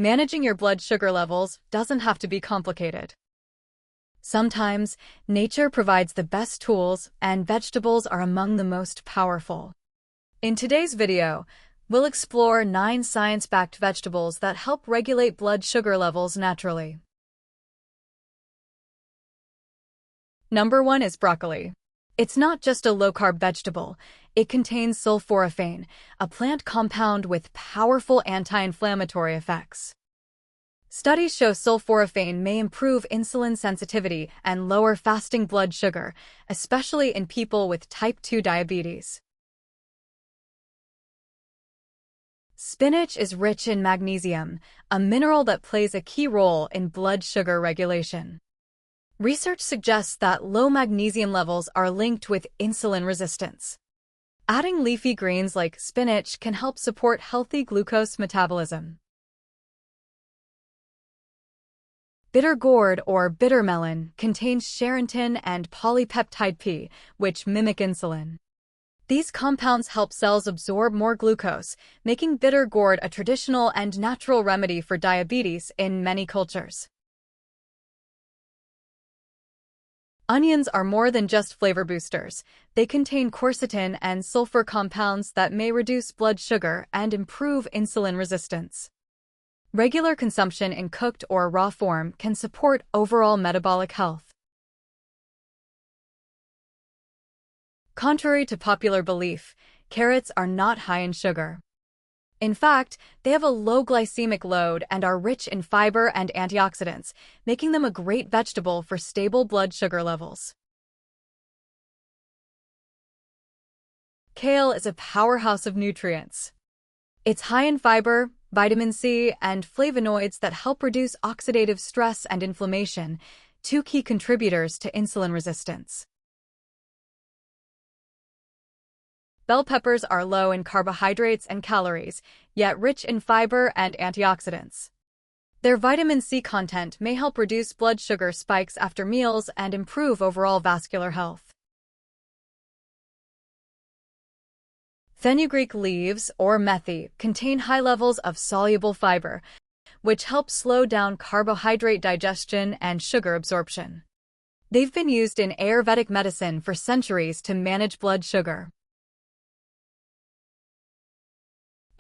Managing your blood sugar levels doesn't have to be complicated. Sometimes, nature provides the best tools, and vegetables are among the most powerful. In today's video, we'll explore 9 science-backed vegetables that help regulate blood sugar levels naturally. Number 1 is broccoli. It's not just a low-carb vegetable. It contains sulforaphane, a plant compound with powerful anti-inflammatory effects. Studies show sulforaphane may improve insulin sensitivity and lower fasting blood sugar, especially in people with type 2 diabetes. Spinach is rich in magnesium, a mineral that plays a key role in blood sugar regulation. Research suggests that low magnesium levels are linked with insulin resistance. Adding leafy greens like spinach can help support healthy glucose metabolism. Bitter gourd or bitter melon contains charantin and polypeptide P, which mimic insulin. These compounds help cells absorb more glucose, making bitter gourd a traditional and natural remedy for diabetes in many cultures. Onions are more than just flavor boosters. They contain quercetin and sulfur compounds that may reduce blood sugar and improve insulin resistance. Regular consumption in cooked or raw form can support overall metabolic health. Contrary to popular belief, carrots are not high in sugar. In fact, they have a low glycemic load and are rich in fiber and antioxidants, making them a great vegetable for stable blood sugar levels. Kale is a powerhouse of nutrients. It's high in fiber, vitamin C, and flavonoids that help reduce oxidative stress and inflammation, 2 key contributors to insulin resistance. Bell peppers are low in carbohydrates and calories, yet rich in fiber and antioxidants. Their vitamin C content may help reduce blood sugar spikes after meals and improve overall vascular health. Fenugreek leaves, or methi, contain high levels of soluble fiber, which help slow down carbohydrate digestion and sugar absorption. They've been used in Ayurvedic medicine for centuries to manage blood sugar.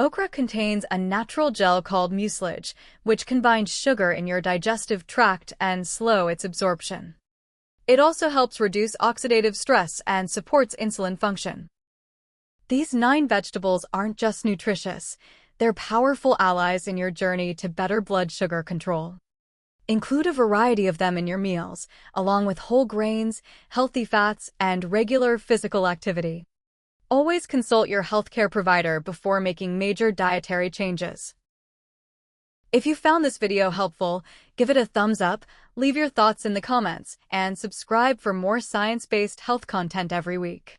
Okra contains a natural gel called mucilage, which can bind sugar in your digestive tract and slow its absorption. It also helps reduce oxidative stress and supports insulin function. These 9 vegetables aren't just nutritious, they're powerful allies in your journey to better blood sugar control. Include a variety of them in your meals, along with whole grains, healthy fats, and regular physical activity. Always consult your healthcare provider before making major dietary changes. If you found this video helpful, give it a thumbs up, leave your thoughts in the comments, and subscribe for more science-based health content every week.